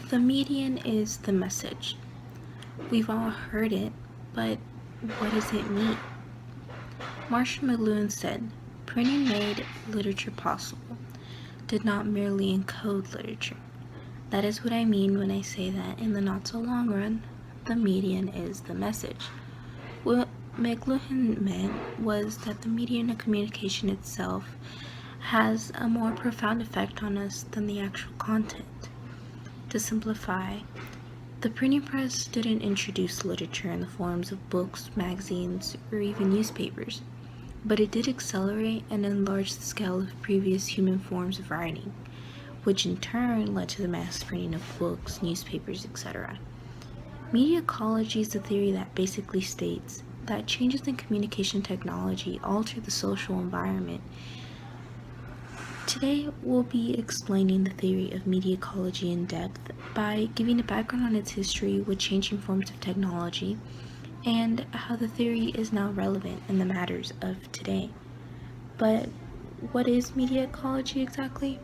The median is the message. We've all heard it, but what does it mean? Marshall McLuhan said, printing made literature possible, did not merely encode literature. That is what I mean when I say that in the not-so-long run, the median is the message. What McLuhan meant was that the medium of communication itself has a more profound effect on us than the actual content. To simplify, the printing press didn't introduce literature in the forms of books, magazines, or even newspapers, but it did accelerate and enlarge the scale of previous human forms of writing, which in turn led to the mass printing of books, newspapers, etc. Media ecology is a theory that basically states that changes in communication technology alter the social environment. Today, we'll be explaining the theory of media ecology in depth by giving a background on its history with changing forms of technology and how the theory is now relevant in the matters of today. But what is media ecology exactly?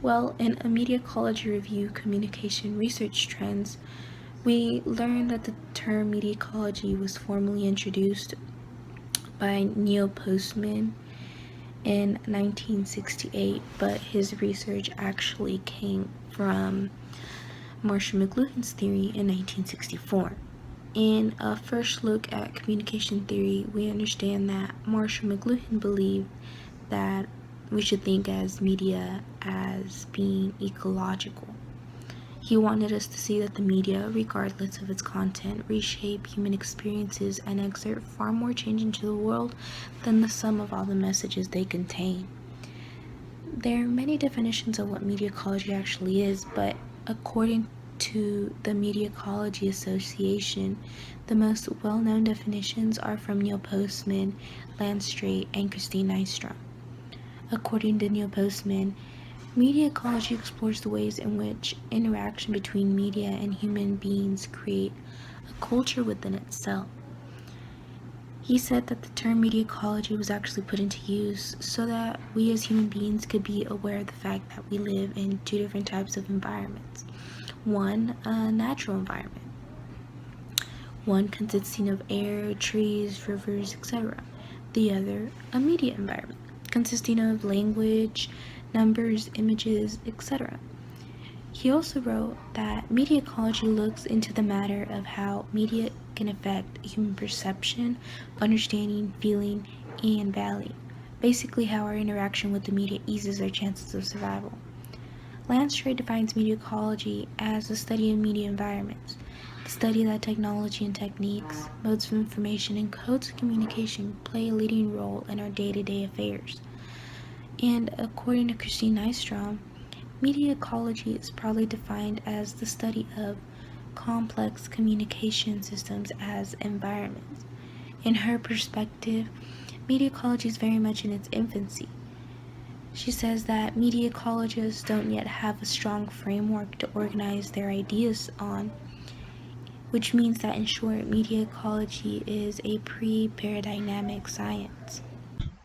Well, in a media ecology review, communication research trends, we learned that the term media ecology was formally introduced by Neil Postman in 1968, but his research actually came from Marshall McLuhan's theory in 1964. In a first look at communication theory, we understand that Marshall McLuhan believed that we should think as media as being ecological. He wanted us to see that the media, regardless of its content, reshape human experiences and exert far more change into the world than the sum of all the messages they contain. There are many definitions of what media ecology actually is, but according to the Media Ecology Association, the most well-known definitions are from Neil Postman, Lance Strait, and Christine Nystrom. According to Neil Postman, media ecology explores the ways in which interaction between media and human beings create a culture within itself. He said that the term media ecology was actually put into use so that we as human beings could be aware of the fact that we live in two different types of environments. One, a natural environment. One consisting of air, trees, rivers, etc. The other, a media environment, consisting of language, numbers, images, etc. He also wrote that media ecology looks into the matter of how media can affect human perception, understanding, feeling, and value. Basically, how our interaction with the media eases our chances of survival. Lance Strait defines media ecology as the study of media environments, the study that technology and techniques, modes of information, and codes of communication play a leading role in our day-to-day affairs. And according to Christine Nystrom, media ecology is broadly defined as the study of complex communication systems as environments. In her perspective, media ecology is very much in its infancy. She says that media ecologists don't yet have a strong framework to organize their ideas on, which means that in short, media ecology is a pre-paradigmatic science.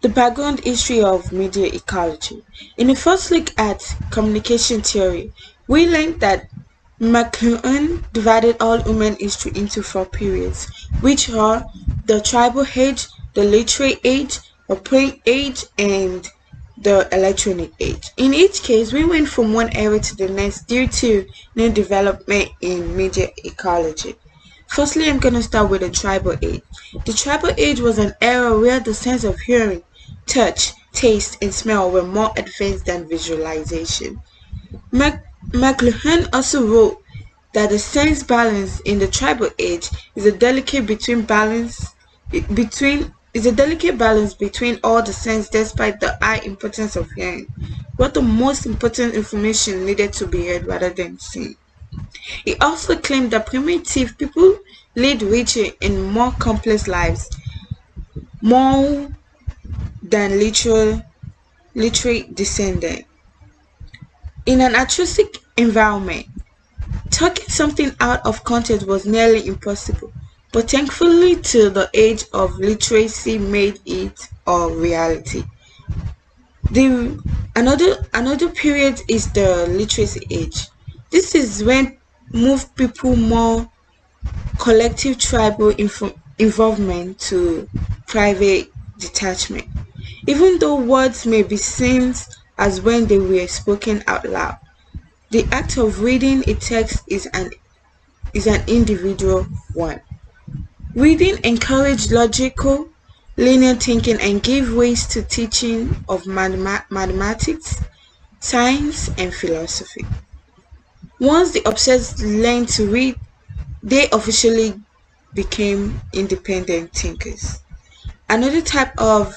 The background history of media ecology. In the first look at communication theory, we learned that McLuhan divided all human history into four periods, which are the tribal age, the literary age, the print age, and the electronic age. In each case, we went from one era to the next due to new development in media ecology. Firstly, I'm going to start with the tribal age. The tribal age was an era where the sense of hearing, touch, taste, and smell were more advanced than visualization. McLuhan also wrote that the sense balance in the tribal age is a delicate balance between all the sense despite the high importance of hearing, where the most important information needed to be heard rather than seen. He also claimed that primitive people lead richer and more complex lives, more than literary descendant. In an artistic environment, talking something out of context was nearly impossible, but thankfully till the age of literacy made it a reality. The another period is the literacy age. This is when move people more collective tribal involvement to private detachment, even though words may be seen as when they were spoken out loud. The act of reading a text is an individual one. Reading encouraged logical, linear thinking and gave ways to teaching of mathematics, science, and philosophy. Once the obsessed learned to read, they officially became independent thinkers. Another type of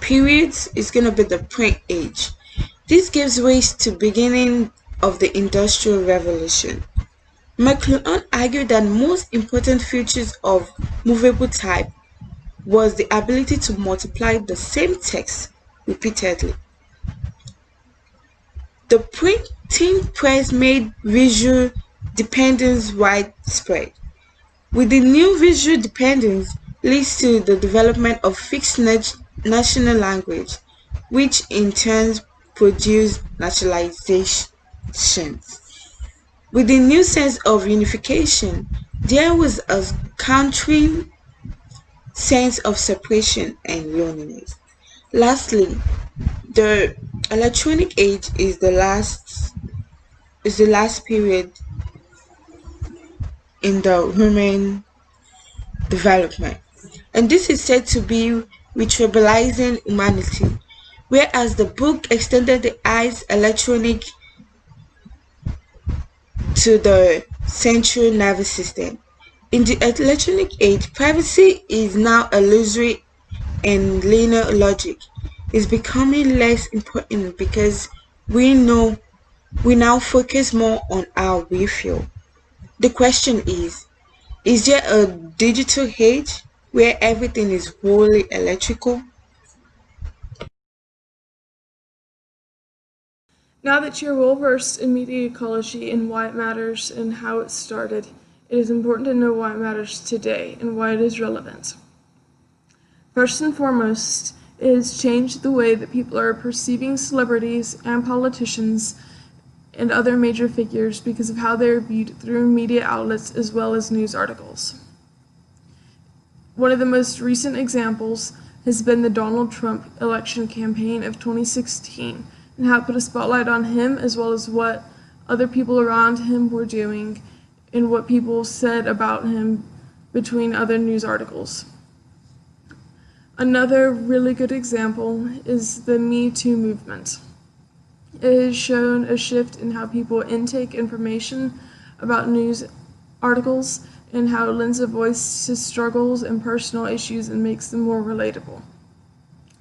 periods is going to be the print age. This gives rise to beginning of the Industrial Revolution. McLuhan argued that most important features of movable type was the ability to multiply the same text repeatedly. The printing press made visual dependence widespread. With the new visual dependence leads to the development of fixed national language, which in turn produced naturalizations. With the new sense of unification, there was a countering sense of separation and loneliness. Lastly, the electronic age is the last period in the human development. And this is said to be retribalizing humanity, whereas the book extended the eye's electronic to the central nervous system. In the electronic age, privacy is now illusory and linear logic is becoming less important because we know we now focus more on how we feel. The question is there a digital age where everything is wholly electrical? Now that you're well versed in media ecology and why it matters and how it started, it is important to know why it matters today and why it is relevant. First and foremost, it has changed the way that people are perceiving celebrities and politicians and other major figures because of how they are viewed through media outlets as well as news articles. One of the most recent examples has been the Donald Trump election campaign of 2016 and how it put a spotlight on him as well as what other people around him were doing and what people said about him between other news articles. Another really good example is the Me Too movement. It has shown a shift in how people intake information about news articles and how it lends a voice to struggles and personal issues and makes them more relatable.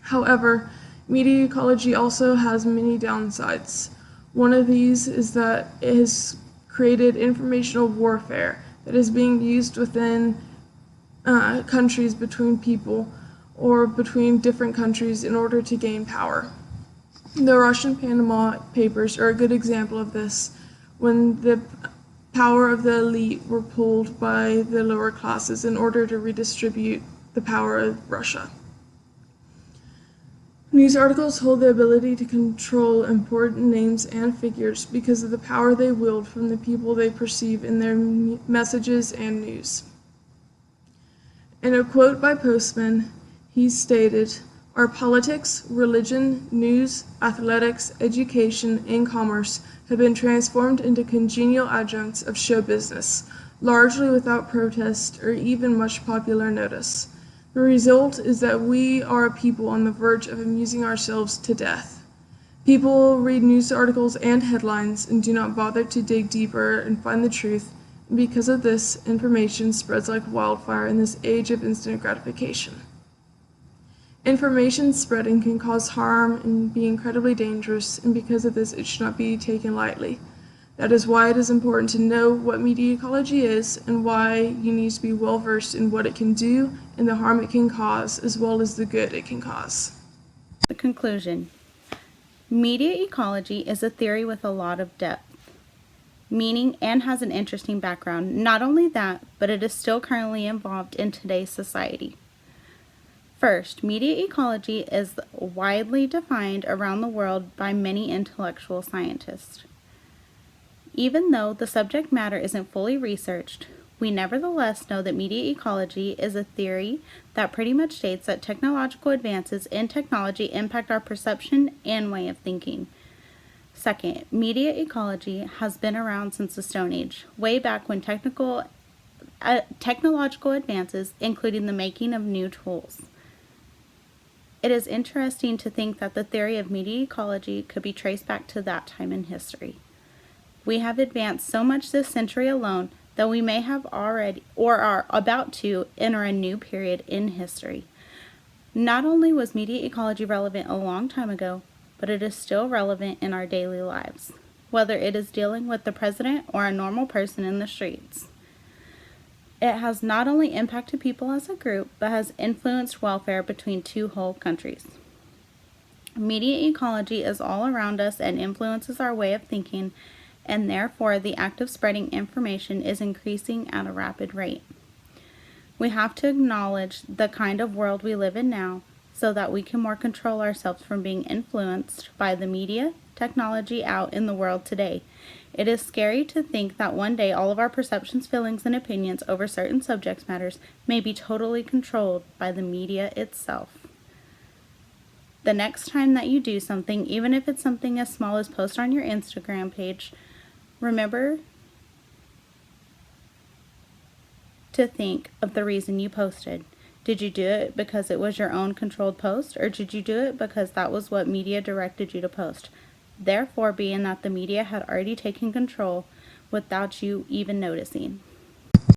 However, media ecology also has many downsides. One of these is that it has created informational warfare that is being used within countries between people or between different countries in order to gain power. The Russian Panama Papers are a good example of this, when the power of the elite were pulled by the lower classes in order to redistribute the power of Russia. News articles hold the ability to control important names and figures because of the power they wield from the people they perceive in their messages and news. In a quote by Postman, he stated, "Our politics, religion, news, athletics, education, and commerce have been transformed into congenial adjuncts of show business, largely without protest or even much popular notice. The result is that we are a people on the verge of amusing ourselves to death. People read news articles and headlines and do not bother to dig deeper and find the truth, and because of this, information spreads like wildfire in this age of instant gratification. Information spreading can cause harm and be incredibly dangerous, and because of this, it should not be taken lightly. That is why it is important to know what media ecology is and why you need to be well versed in what it can do and the harm it can cause, as well as the good it can cause." The conclusion. Media ecology is a theory with a lot of depth, meaning, and has an interesting background. Not only that, but it is still currently involved in today's society. First, media ecology is widely defined around the world by many intellectual scientists. Even though the subject matter isn't fully researched, we nevertheless know that media ecology is a theory that pretty much states that technological advances in technology impact our perception and way of thinking. Second, media ecology has been around since the Stone Age, way back when technological advances, including the making of new tools. It is interesting to think that the theory of media ecology could be traced back to that time in history. We have advanced so much this century alone that we may have already or are about to enter a new period in history. Not only was media ecology relevant a long time ago, but it is still relevant in our daily lives, whether it is dealing with the president or a normal person in the streets. It has not only impacted people as a group, but has influenced welfare between two whole countries. Media ecology is all around us and influences our way of thinking, and therefore the act of spreading information is increasing at a rapid rate. We have to acknowledge the kind of world we live in now so that we can more control ourselves from being influenced by the media technology out in the world today. It is scary to think that one day all of our perceptions, feelings, and opinions over certain subject matters may be totally controlled by the media itself. The next time that you do something, even if it's something as small as post on your Instagram page, remember to think of the reason you posted. Did you do it because it was your own controlled post, or did you do it because that was what media directed you to post? Therefore, being that the media had already taken control without you even noticing.